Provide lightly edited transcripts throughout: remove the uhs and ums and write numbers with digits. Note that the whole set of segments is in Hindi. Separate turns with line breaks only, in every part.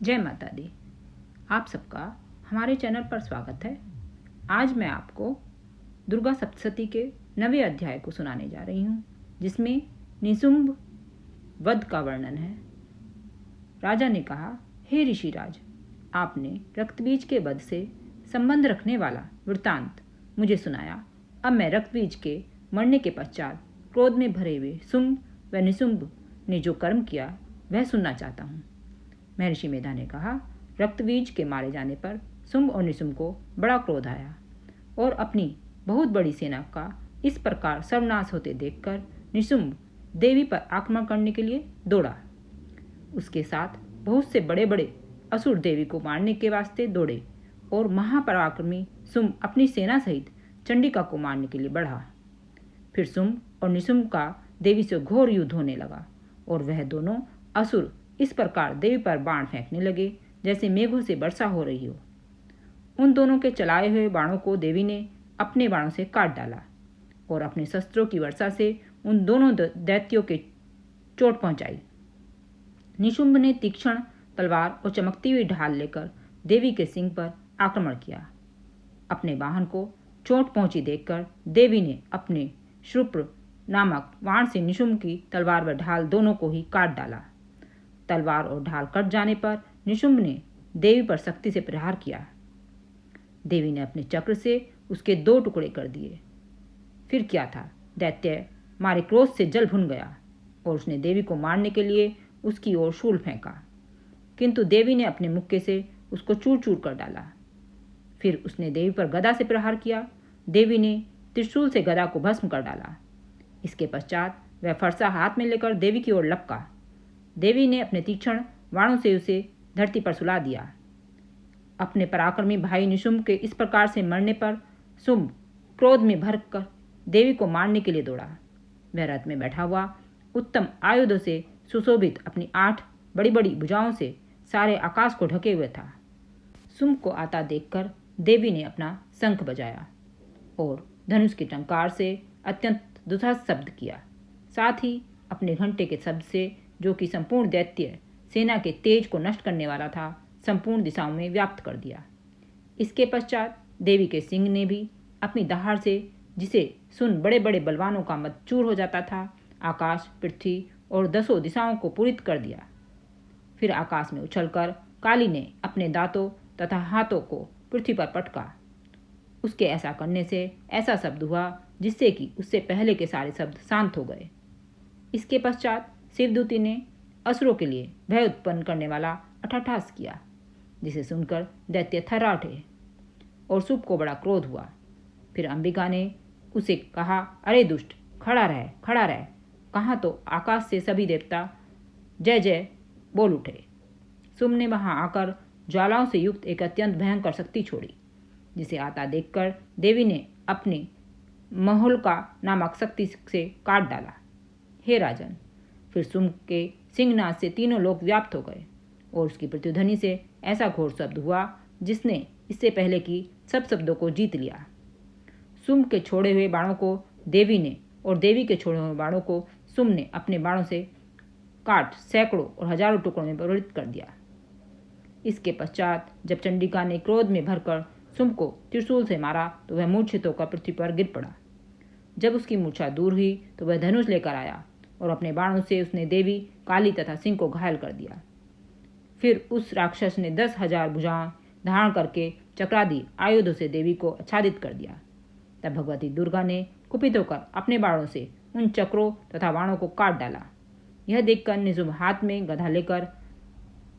जय माता दी। आप सबका हमारे चैनल पर स्वागत है। आज मैं आपको दुर्गा सप्तशती के 9वें अध्याय को सुनाने जा रही हूँ, जिसमें निशुंभ वध का वर्णन है। राजा ने कहा, हे ऋषिराज, आपने रक्तबीज के वध से संबंध रखने वाला वृत्तांत मुझे सुनाया। अब मैं रक्तबीज के मरने के पश्चात क्रोध में भरे हुए शुंभ व निशुंभ ने जो कर्म किया वह सुनना चाहता हूँ। महर्षि मेधा ने कहा, रक्तबीज के मारे जाने पर शुंभ और निशुंभ को बड़ा क्रोध आया और अपनी बहुत बड़ी सेना का इस प्रकार सर्वनाश होते देखकर निशुंभ देवी पर आक्रमण करने के लिए दौड़ा। उसके साथ बहुत से बड़े बड़े असुर देवी को मारने के वास्ते दौड़े और महापराक्रमी शुंभ अपनी सेना सहित चंडिका को मारने के लिए बढ़ा। फिर शुंभ और निशुंभ का देवी से घोर युद्ध होने लगा और वह दोनों असुर इस प्रकार देवी पर बाण फेंकने लगे जैसे मेघों से वर्षा हो रही हो। उन दोनों के चलाए हुए बाणों को देवी ने अपने बाणों से काट डाला और अपने शस्त्रों की वर्षा से उन दोनों दैत्यों के चोट पहुंचाई। निशुंभ ने तीक्ष्ण तलवार और चमकती हुई ढाल लेकर देवी के सिंह पर आक्रमण किया। अपने वाहन को चोट पहुंची देखकर देवी ने अपने शुप्र नामक बाण से निशुंभ की तलवार व ढाल दोनों को ही काट डाला। तलवार और ढाल कट जाने पर निशुंभ ने देवी पर शक्ति से प्रहार किया। देवी ने अपने चक्र से उसके 2 टुकड़े कर दिए। फिर क्या था, दैत्य मारे क्रोध से जल भुन गया और उसने देवी को मारने के लिए उसकी ओर शूल फेंका, किंतु देवी ने अपने मुक्के से उसको चूर चूर कर डाला। फिर उसने देवी पर गदा से प्रहार किया। देवी ने त्रिशूल से गदा को भस्म कर डाला। इसके पश्चात वह फरसा हाथ में लेकर देवी की ओर लपका। देवी ने अपने तीक्ष्ण बाणों से उसे धरती पर सुला दिया। अपने पराक्रमी भाई निशुंभ के इस प्रकार से मरने पर शुंभ क्रोध में भरकर देवी को मारने के लिए दौड़ा। वह रथ में बैठा हुआ उत्तम आयुधों से सुशोभित अपनी 8 बड़ी बड़ी भुजाओं से सारे आकाश को ढके हुए था। शुंभ को आता देखकर देवी ने अपना शंख बजाया और धनुष की टंकार से अत्यंत दुस्साहस शब्द किया। साथ ही अपने घंटे के शब्द से, जो कि संपूर्ण दैत्य सेना के तेज को नष्ट करने वाला था, संपूर्ण दिशाओं में व्याप्त कर दिया। इसके पश्चात देवी के सिंह ने भी अपनी दहाड़ से, जिसे सुन बड़े बड़े बलवानों का मत चूर हो जाता था, आकाश, पृथ्वी और 10 दिशाओं को पूरित कर दिया। फिर आकाश में उछलकर काली ने अपने दांतों तथा हाथों को पृथ्वी पर पटका। उसके ऐसा करने से ऐसा शब्द हुआ जिससे कि उससे पहले के सारे शब्द शांत हो गए। इसके पश्चात शिवदूती ने असुरों के लिए भय उत्पन्न करने वाला अट्टहास किया, जिसे सुनकर दैत्य थर्रा उठे और शुंभ को बड़ा क्रोध हुआ। फिर अंबिका ने उसे कहा, अरे दुष्ट, खड़ा रह, खड़ा रह। कहाँ तो आकाश से सभी देवता जय जय बोल उठे। शुंभ ने वहां आकर ज्वालाओं से युक्त एक अत्यंत भयंकर शक्ति छोड़ी, जिसे आता देखकर देवी ने अपने महोल्का नामक शक्ति से काट डाला। हे राजन, फिर शुंभ के सिंहनाद से तीनों लोग व्याप्त हो गए और उसकी प्रतिध्वनि से ऐसा घोर शब्द हुआ जिसने इससे पहले की सब शब्दों को जीत लिया। शुंभ के छोड़े हुए बाणों को देवी ने और देवी के छोड़े हुए बाणों को शुंभ ने अपने बाणों से काट सैकड़ों और हजारों टुकड़ों में परिवर्तित कर दिया। इसके पश्चात जब चंडिका ने क्रोध में भरकर शुंभ को त्रिशूल से मारा तो वह मूर्छित होकर पृथ्वी पर गिर पड़ा। जब उसकी मूर्छा दूर हुई तो वह धनुष लेकर आया और अपने बाणों से उसने देवी, काली तथा सिंह को घायल कर दिया। फिर उस राक्षस ने 10,000 भुजाएं धारण करके चक्रादि आयुधों से देवी को आच्छादित कर दिया। तब भगवती दुर्गा ने कुपित होकर अपने बाणों से उन चक्रों तथा बाणों को काट डाला। यह देखकर निशुंभ हाथ में गदा लेकर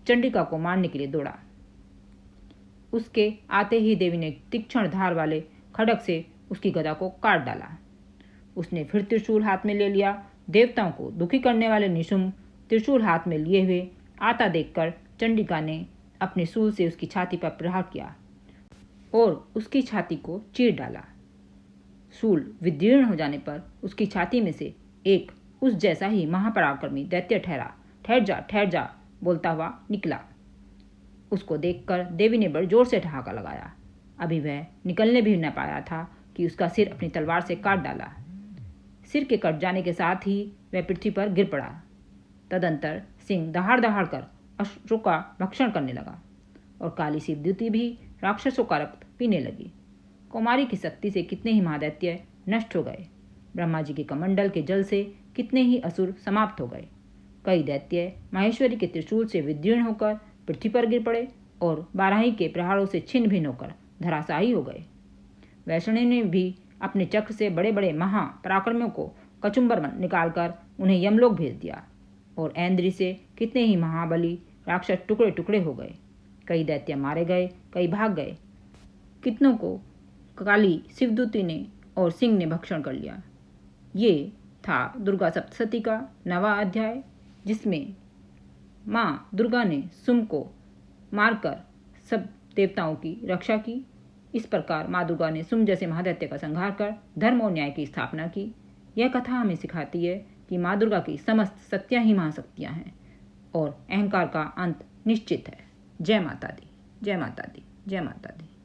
चंडिका को मारने के लिए दौड़ा। उसके आते ही देवी ने तीक्ष्ण धार वाले खड्ग से उसकी गदा को काट डाला। उसने फिर त्रिशूल हाथ में ले लिया। देवताओं को दुखी करने वाले निशुंभ त्रिशूल हाथ में लिए हुए आता देखकर चंडिका ने अपने शूल से उसकी छाती पर प्रहार किया और उसकी छाती को चीर डाला। शूल विदीर्ण हो जाने पर उसकी छाती में से एक उस जैसा ही महापराक्रमी दैत्य ठहर जा बोलता हुआ निकला। उसको देखकर देवी ने बड़े जोर से ठहाका लगाया। अभी वह निकलने भी न पाया था कि उसका सिर अपनी तलवार से काट डाला। सिर के कट जाने के साथ ही वह पृथ्वी पर गिर पड़ा। तदंतर सिंह दहाड़ दहाड़ कर असुरों का भक्षण करने लगा और काली शिवदूती भी राक्षसों का रक्त पीने लगी। कुमारी की शक्ति से कितने ही महादैत्य नष्ट हो गए। ब्रह्मा जी के कमंडल के जल से कितने ही असुर समाप्त हो गए। कई दैत्य माहेश्वरी के त्रिशूल से विदीर्ण होकर पृथ्वी पर गिर पड़े और बाराही के प्रहारों से छिन्न भिन्न होकर धराशायी हो गए। वैष्णव ने भी अपने चक्र से बड़े बड़े महापराक्रमियों को कचुम्बर निकालकर उन्हें यमलोक भेज दिया और ऐन्द्री से कितने ही महाबली राक्षस टुकड़े टुकड़े हो गए। कई दैत्य मारे गए, कई भाग गए, कितनों को काली शिवदूती ने और सिंह ने भक्षण कर लिया। ये था दुर्गा सप्तशती का 9वां अध्याय, जिसमें माँ दुर्गा ने शुंभ को मारकर सब देवताओं की रक्षा की। इस प्रकार माँ दुर्गा ने शुंभ जैसे महादैत्य का संहार कर धर्म और न्याय की स्थापना की। यह कथा हमें सिखाती है कि माँ दुर्गा की समस्त शक्तियाँ ही महाशक्तियाँ हैं और अहंकार का अंत निश्चित है। जय माता दी, जय माता दी, जय माता दी।